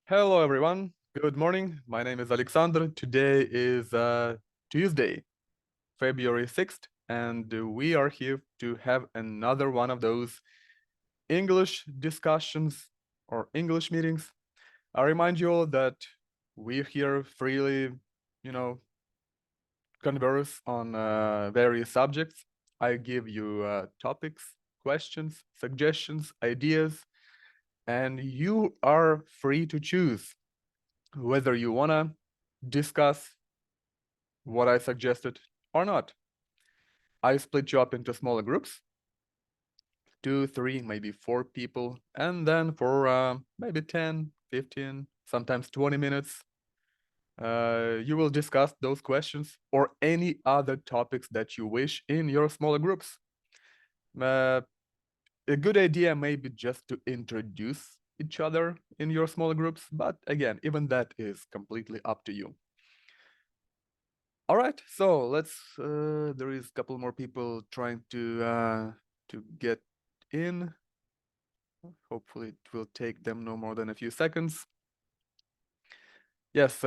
Hello, everyone. Good morning. My name is Alexandr. Today is Tuesday, February 6th, and we are here to have another one of those English discussions or English meetings. I remind you all that we here freely, converse on various subjects. I give you topics, questions, suggestions, ideas, and you are free to choose whether you want to discuss what I suggested or not. I split you up into smaller groups, 2, 3, maybe 4 people, and then for maybe 10, 15, sometimes 20 minutes, you will discuss those questions or any other topics that you wish in your smaller groups. A good idea may be just to introduce each other in your smaller groups, but again, even that is completely up to you. All right, so let's. There is a couple more people trying to get in. Hopefully, it will take them no more than a few seconds. Yes,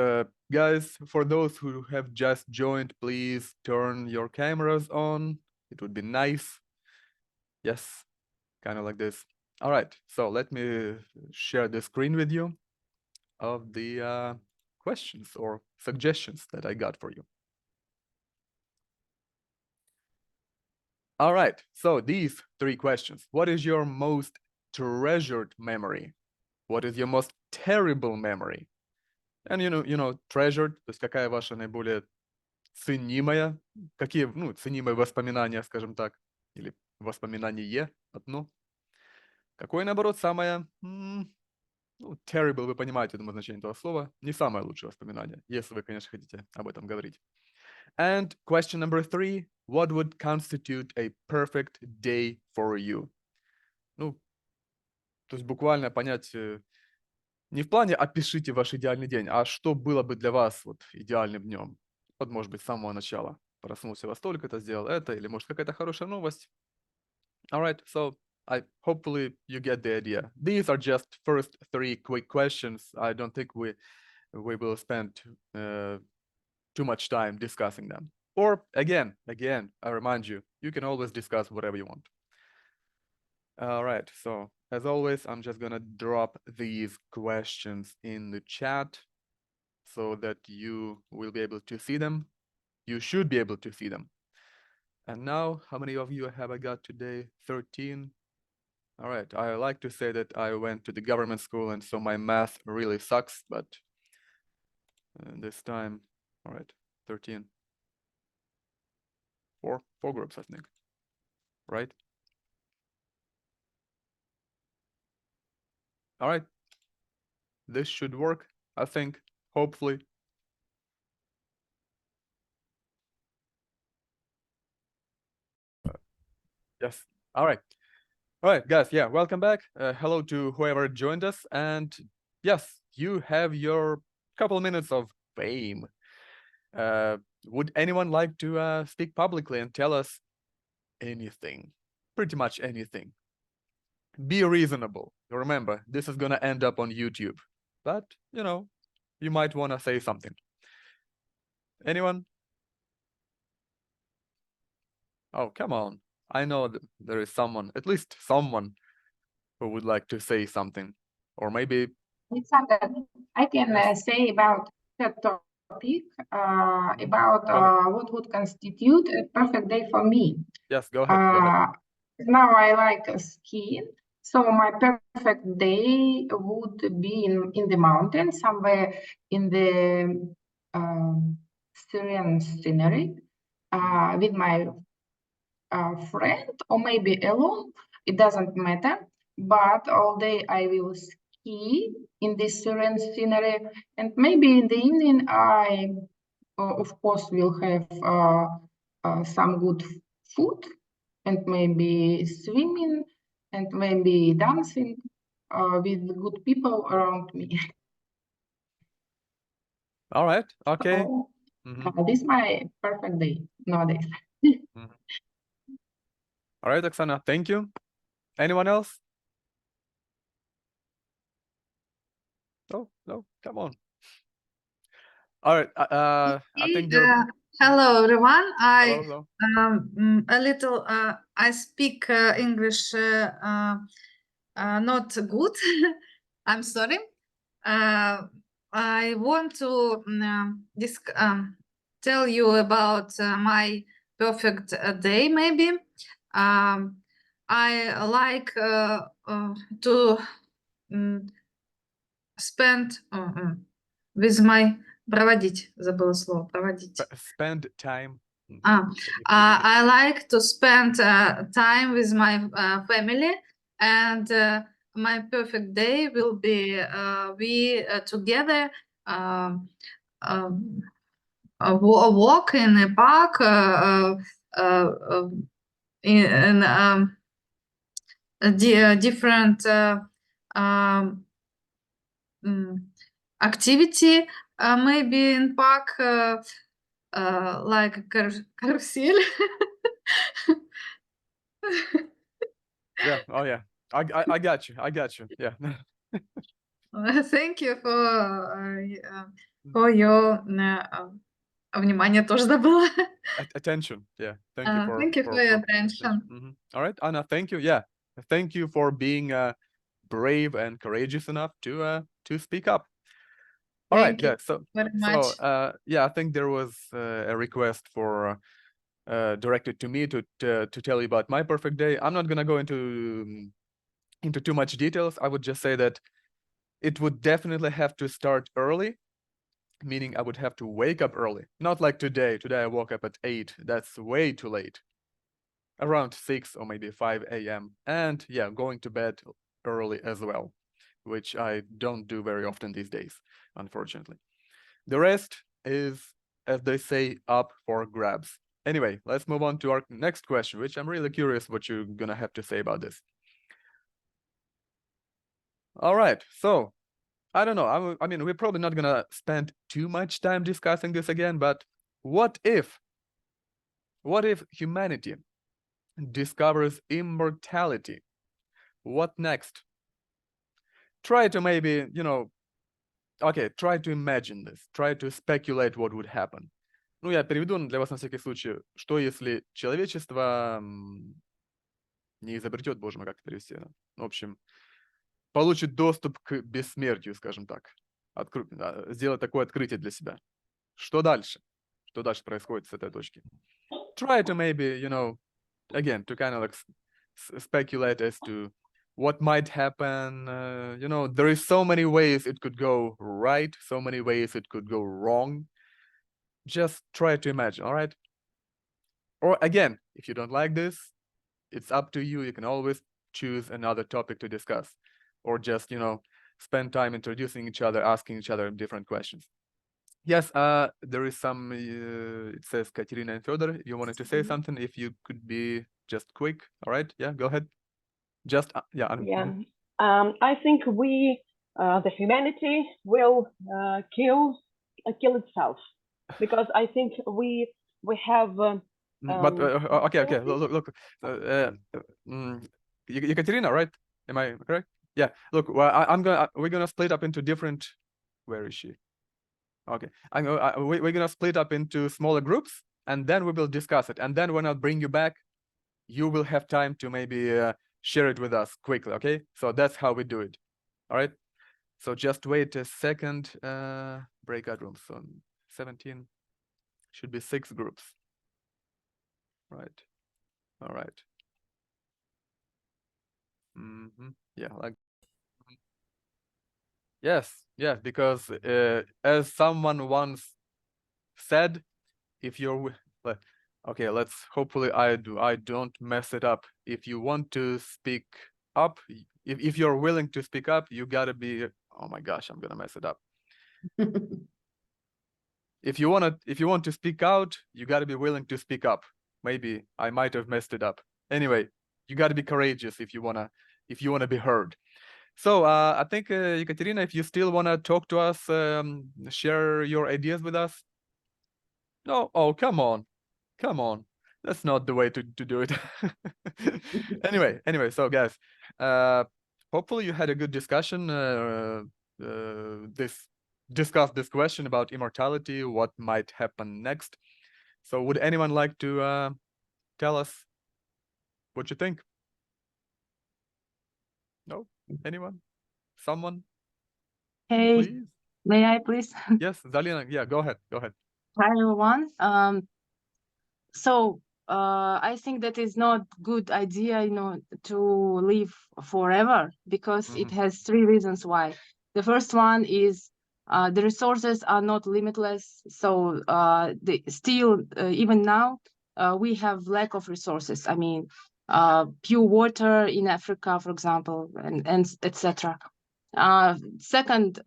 guys, for those who have just joined, please turn your cameras on. It would be nice. Yes, kind of like this. All right, so let me share the screen with you of the questions or suggestions that I got for you. All right, so these 3 questions. What is your most treasured memory? What is your most terrible memory? And treasured, то есть какая ваша наиболее ценимая, какие, ценимые воспоминания, скажем так, или воспоминание одно. Какое, наоборот, самое, terrible, вы понимаете, думаю, значение этого слова, не самое лучшее воспоминание, если вы, конечно, хотите об этом говорить. And question number 3, what would constitute a perfect day for you? Ну, то есть буквально понять, не в плане опишите ваш идеальный день, а что было бы для вас вот идеальным днем. Вот, может быть, с самого начала. Проснулся во столько, это сделал это, или, может, какая-то хорошая новость. All right, so hopefully you get the idea. These are just first 3 quick questions. I don't think we will spend too much time discussing them. Or again, I remind you, you can always discuss whatever you want. All right, so as always, I'm just gonna drop these questions in the chat so that you will be able to see them. You should be able to see them. And now, how many of you have I got today? 13. All right, I like to say that I went to the government school and so my math really sucks, but this time, all right, 13. Four groups, I think, right? All right, this should work, I think, hopefully. Yes, all right. All right, guys, yeah, welcome back. Hello to whoever joined us. And yes, you have your couple minutes of fame. Would anyone like to speak publicly and tell us anything? Pretty much anything. Be reasonable. Remember, this is going to end up on YouTube. But, you might want to say something. Anyone? Oh, come on. I know that there is someone, at least someone, who would like to say something. Or maybe... Alexander, I can say about that topic, about what would constitute a perfect day for me. Yes, go ahead. Now I like skiing, so my perfect day would be in the mountains, somewhere in the serene scenery, with my friend, or maybe alone, it doesn't matter, but all day I will ski in this serene scenery, and maybe in the evening I, of course, will have some good food, and maybe swimming, and maybe dancing with good people around me. All right, okay. So, this is my perfect day nowadays. All right, Oksana, thank you. Anyone else? No, come on. All right. I think there. Hello, everyone. Hello. A little. I speak English not good. I'm sorry. I want to tell you about my perfect day. Maybe I like to spend with my проводить. Забыла слово проводить. Spend time. I like to spend time with my family, and my perfect day will be we together walk in a park in different activity, maybe in park. Like carousel. Yeah. Oh yeah. I got you. Yeah. Thank you for your внимание тоже забыла. Attention. Yeah. Thank you for your attention. All right, Anna. Thank you. Yeah. Thank you for being brave and courageous enough to speak up. All right, Thank you guys. So very much. yeah, I think there was a request for directed to me to tell you about my perfect day. I'm not gonna go into too much details. I would just say that it would definitely have to start early, meaning I would have to wake up early. Not like today. Today I woke up at 8. That's way too late. Around 6 or maybe 5 a.m. And yeah, going to bed early as well, which I don't do very often these days, unfortunately. The rest is, as they say, up for grabs. Anyway, let's move on to our next question, which I'm really curious what you're gonna have to say about this. All right, so I don't know. I mean, we're probably not gonna spend too much time discussing this again, but what if humanity discovers immortality? What next? Try to maybe, okay, try to imagine this. Try to speculate what would happen. Ну, я переведу для вас на всякий случай. Что если человечество не изобретет, боже мой, как это перевести? В общем, получит доступ к бессмертию, скажем так. Сделать такое открытие для себя. Что дальше? Что дальше происходит с этой точки? Try to maybe, again, to kind of like speculate as to what might happen. There is so many ways it could go right, so many ways it could go wrong. Just try to imagine, all right? Or again, if you don't like this, it's up to you. You can always choose another topic to discuss, or just, spend time introducing each other, asking each other different questions. Yes, there is some, it says Katerina and Fyodor, you wanted to say something, if you could be just quick. All right, yeah, go ahead. Just, yeah. Yeah, I think the humanity will kill itself, because I think we have. But okay. Look. Ekaterina, right? Am I correct? Yeah. Look, well, we're gonna split up into different. Where is she? Okay. We're gonna split up into smaller groups, and then we will discuss it. And then when I bring you back, you will have time to maybe share it with us quickly. Okay. So that's how we do it. All right. So just wait a second. Breakout rooms. So 17 should be 6 groups. Right. All right. Yeah, like yes, because as someone once said, if you're okay, let's hopefully I don't mess it up. If you want to speak up, if you're willing to speak up, you gotta be, oh my gosh, I'm gonna mess it up. If you want to speak out, you gotta be willing to speak up. Maybe I might have messed it up. Anyway, you gotta be courageous if you wanna be heard. So I think Ekaterina, if you still wanna talk to us, share your ideas with us. No, oh come on. That's not the way to do it. Anyway, so guys, hopefully you had a good discussion. discuss this question about immortality, what might happen next. So would anyone like to tell us what you think? No? Anyone? Someone? Hey, Please? may I please? Yes, Zalina, yeah, go ahead. Hi, everyone. I think that is not good idea, to live forever, because it has three reasons why. The first one is the resources are not limitless. So even now, we have lack of resources. I mean, pure water in Africa, for example, and etc. Second,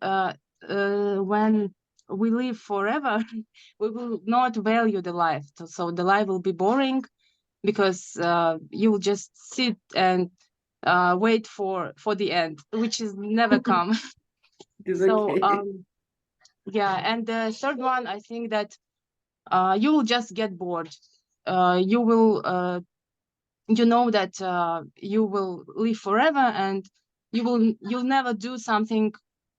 when we live forever, we will not value the life. So the life will be boring, because you will just sit and wait for the end, which is never come. So yeah, and the third one, I think that you will just get bored. You will that you will live forever, and you'll never do something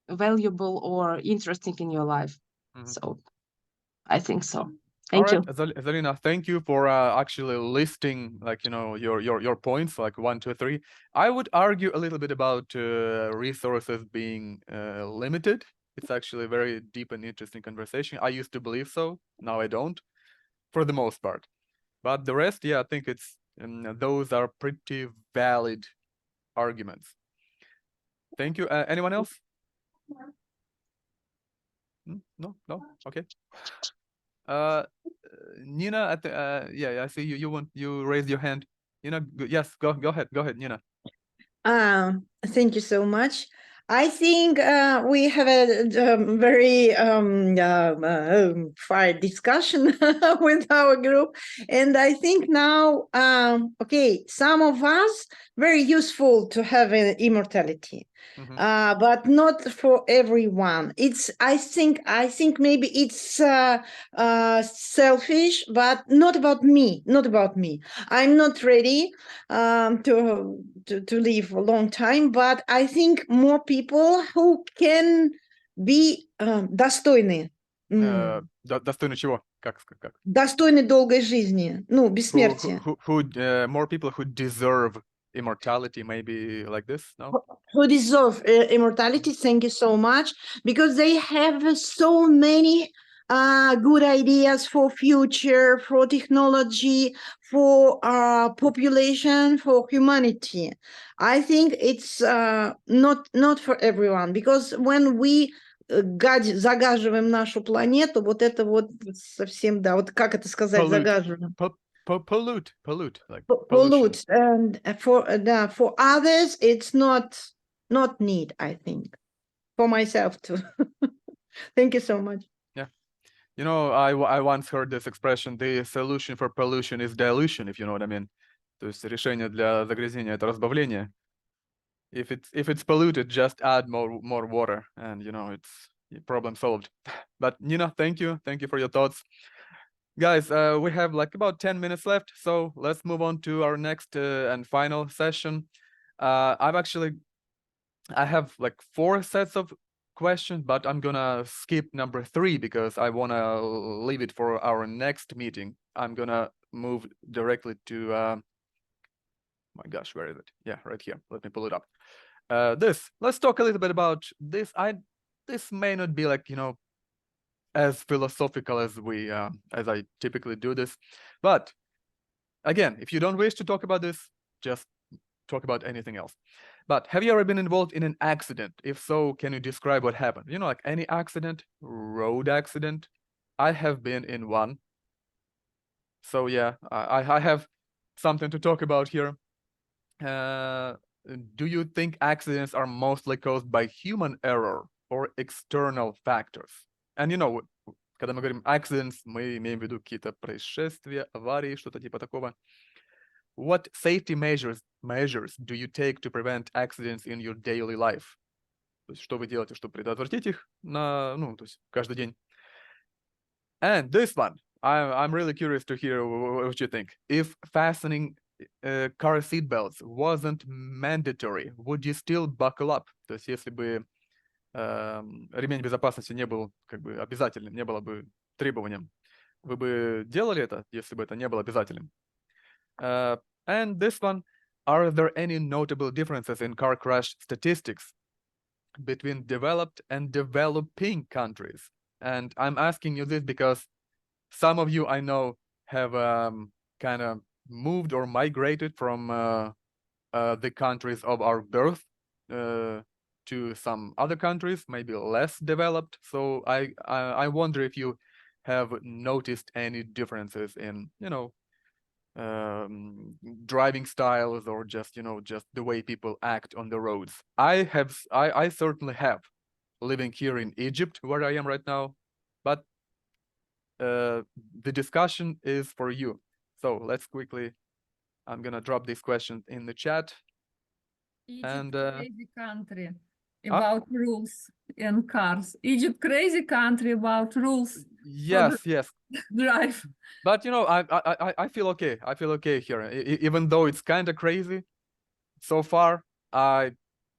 valuable or interesting in your life. So I think so. Thank you. Zalina, thank you for actually listing, like, your points, like 1, 2, 3. I would argue a little bit about resources being limited. It's actually a very deep and interesting conversation. I used to believe so. Now I don't, for the most part. But the rest, yeah, I think those are pretty valid arguments. Thank you. Anyone else? No? Okay. Nina, yeah, I see you. You raised your hand. Yes, go ahead, Nina. Thank you so much. I think we have a very fire discussion with our group, and I think now, some of us very useful to have immortality, but not for everyone. I think maybe it's selfish, but not about me. I'm not ready to live a long time, but I think more people who can be достойны. Достойны чего? Как? Достойны долгой жизни, бессмертия. More people who deserve immortality, maybe like this, no? Who deserve immortality, thank you so much, because they have so many good ideas for future, for technology, for population, for humanity. I think it's not for everyone, because when we загаживаем нашу планету, вот это вот совсем, да, вот как это сказать, загаживаем. Pollute, like pollute, and for others it's not need, I think. For myself too. Thank you so much. Yeah, I once heard this expression: the solution for pollution is dilution, if you know what I mean. То есть решение для загрязнения — это разбавление. If it's polluted, just add more water, and it's problem solved. But Nina, thank you for your thoughts. Guys, we have like about 10 minutes left, so let's move on to our next and final session. I have like 4 sets of questions, but I'm gonna skip number 3 because I wanna leave it for our next meeting. I'm gonna move directly to my gosh, where is it? Yeah, right here. Let me pull it up. Let's talk a little bit about this. This may not be like, as philosophical as as I typically do this, but again, if you don't wish to talk about this, just talk about anything else. But have you ever been involved in an accident? If so, can you describe what happened? Like any accident, road accident. I have been in one. So yeah, I have something to talk about here. Do you think accidents are mostly caused by human error or external factors? And когда мы говорим accidents, мы имеем в виду какие-то происшествия, аварии, что-то типа такого. What safety measures do you take to prevent accidents in your daily life? То есть, что вы делаете, чтобы предотвратить их то есть каждый день? And this one, I'm really curious to hear what you think. If fastening car seat belts wasn't mandatory, would you still buckle up? То есть, если бы ремень безопасности не был как бы обязательным, не было бы требованием, вы бы делали это, если бы это не было обязательным? And this one, are there any notable differences in car crash statistics between developed and developing countries? And I'm asking you this because some of you I know have kind of moved or migrated from the countries of our birth to some other countries, maybe less developed. So I wonder if you have noticed any differences in, you know, driving styles or just, you know, just the way people act on the roads. I certainly have, living here in Egypt, where I am right now, but the discussion is for you. So let's quickly, I'm gonna drop these questions in the chat. Egypt, And crazy country about rules and cars. Egypt, crazy country about rules. yes, yes. Drive. But you know, I feel okay. I feel okay here, even though it's kind of crazy. So far, I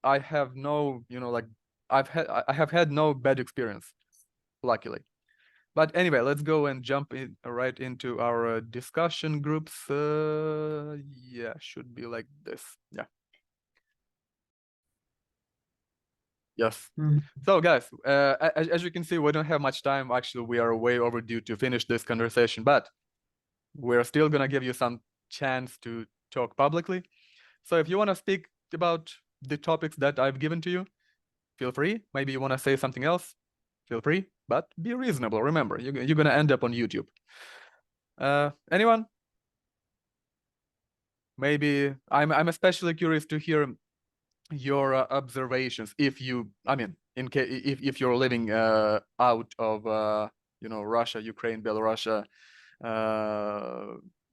have no, you know, like I have had no bad experience, luckily. But anyway, let's go and jump in right into our discussion groups. Yeah, should be like this. Yeah. Yes. So guys, as you can see, we don't have much time. Actually, we are way overdue to finish this conversation, but we're still gonna give you some chance to talk publicly. So if you want to speak about the topics that I've given to you, feel free. Maybe you want to say something else, feel free, but be reasonable. Remember, you're gonna end up on YouTube. Anyone? Maybe I'm especially curious to hear your observations. If you, I mean, in case if you're living out of you know, Russia, Ukraine, Belarus,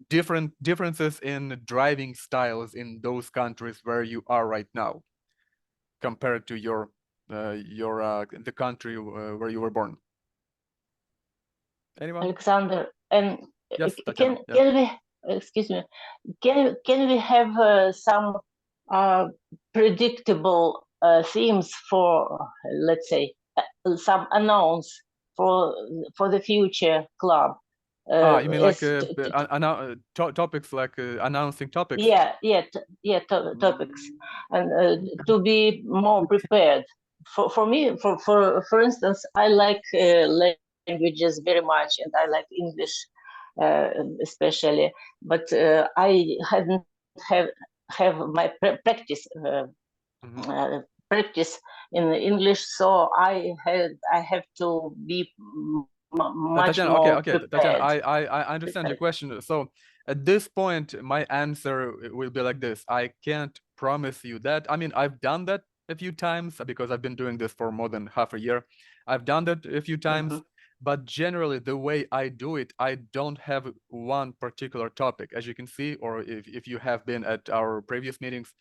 differences in driving styles in those countries where you are right now, compared to your the country where you were born. Anyone? Alexander, and Yes, can we, excuse me, can we have some predictable themes for, let's say, some announce for the future club? You mean like topics, like announcing topics? Topics, and to be more prepared. For me, for instance, I like languages very much, and I like English especially, but I hadn't have my practice practice in English, so I have to be much Tatiana, more okay, prepared. Tatiana, I understand your question. So at this point, my answer will be like this: I can't promise you that. I mean, I've done that a few times because I've been doing this for more than half a year. I've done that a few times, but generally the way I do it, I don't have one particular topic. As you can see, or if you have been at our previous meetings,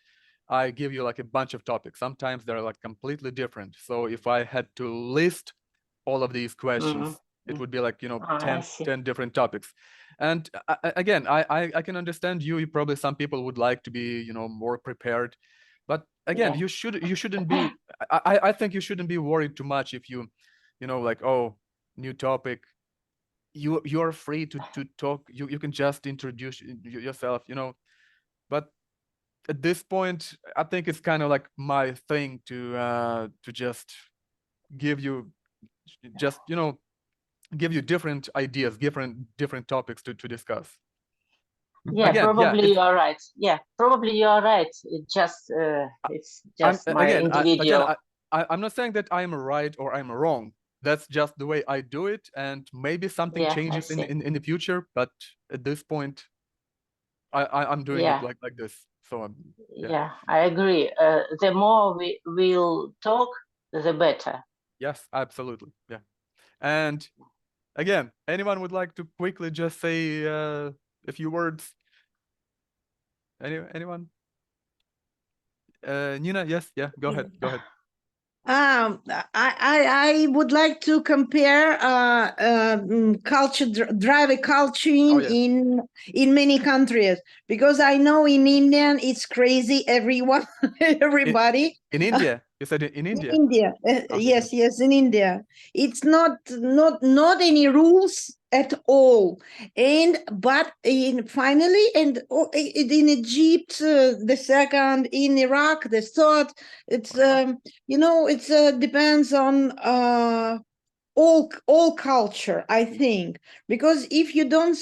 I give you like a bunch of topics. Sometimes they're like completely different. So if I had to list all of these questions, it would be like, you know, 10 different topics. And again, I can understand you probably, some people would like to be, you know, more prepared, but again, you shouldn't be, I think you shouldn't be worried too much if you know, like, oh, new topic, you're free to talk, you can just introduce yourself, you know. But at this point, I think it's kind of like my thing to just give you, just, you know, give you different ideas, different topics to discuss. Yeah, again, probably you are right. Yeah, probably you are right. It's just my individual. I'm not saying that I'm right or I'm wrong. That's just the way I do it, and maybe something changes in the future. But at this point, I'm doing it like this. So yeah, I agree. The more we will talk, the better. Yes, absolutely. Yeah, and again, anyone would like to quickly just say a few words? Anyone? Nina, yes, yeah, go ahead. I would like to compare driver culture in many countries, because I know in India it's crazy, everybody. In India? You said in India? In India, Okay, yes, yes, in India. It's not any rules at all. But finally, in Egypt, the second, in Iraq, the third. It's it depends on all culture, I think, because if you don't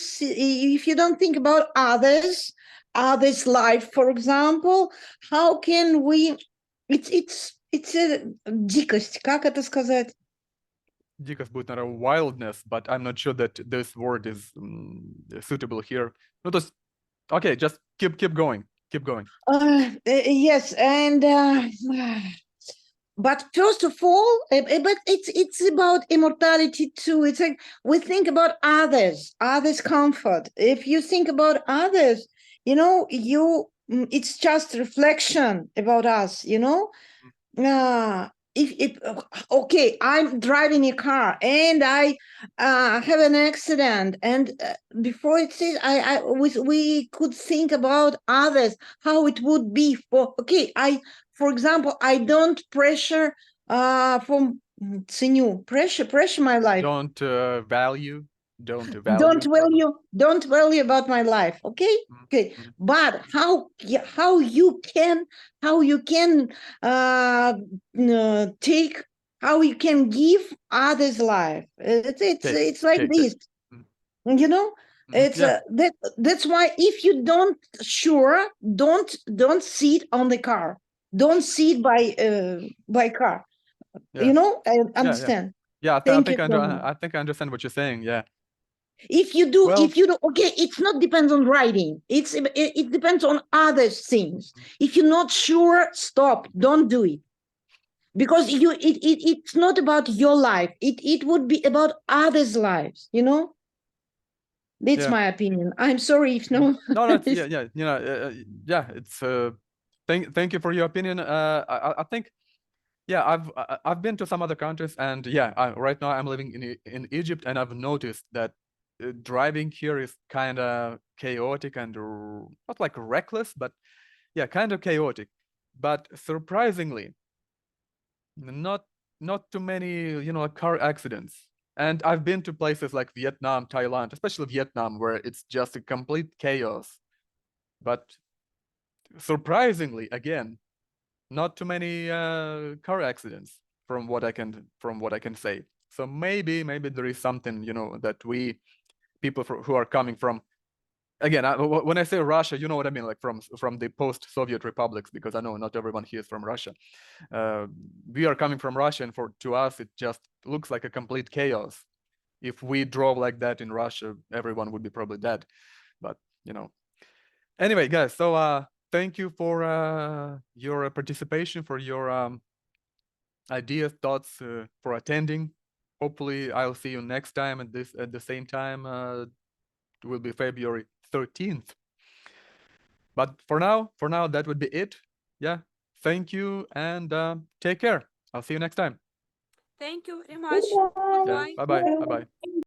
think about others life, for example, how can we? It's a дикость, как это сказать? Дикость будет, наверное, wildness, but I'm not sure that this word is suitable here. No, just okay, just keep going. Yes, and but first of all, but it's about immortality too. It's like we think about others comfort. If you think about others, it's just reflection about us, okay, I'm driving a car and I have an accident, and before it says we could think about others, how it would be for example, I don't pressure pressure my life. Don't value Don't value about my life. Okay. But how you can take, how you can give others life. It's like this. It's that's why if you don't sure, don't sit on the car, don't sit by car. I understand. Yeah, I think I understand what you're saying. Yeah. If you do, okay, it's not depends on writing. It depends on other things. If you're not sure, stop. Don't do it, because it's not about your life. It would be about others' lives. That's my opinion. I'm sorry if no. No, it's thank you for your opinion. I think, I've been to some other countries, and right now I'm living in Egypt, and I've noticed that driving here is kind of chaotic and not like reckless, but kind of chaotic. But surprisingly, not too many car accidents. And I've been to places like Vietnam, Thailand, especially Vietnam, where it's just a complete chaos. But surprisingly, again, not too many car accidents from what I can say. So maybe there is something that we people who are coming from, again, when I say Russia, you know what I mean, like from the post-Soviet republics, because I know not everyone here is from Russia. We are coming from Russia, and to us it just looks like a complete chaos. If we drove like that in Russia, everyone would be probably dead. But anyway, guys, so thank you for your participation, for your ideas, thoughts, for attending. Hopefully I'll see you next time at the same time. It will be February 13th. But for now, that would be it. Thank you, and take care. I'll see you next time. Thank you very much. Bye. Bye. Bye-bye.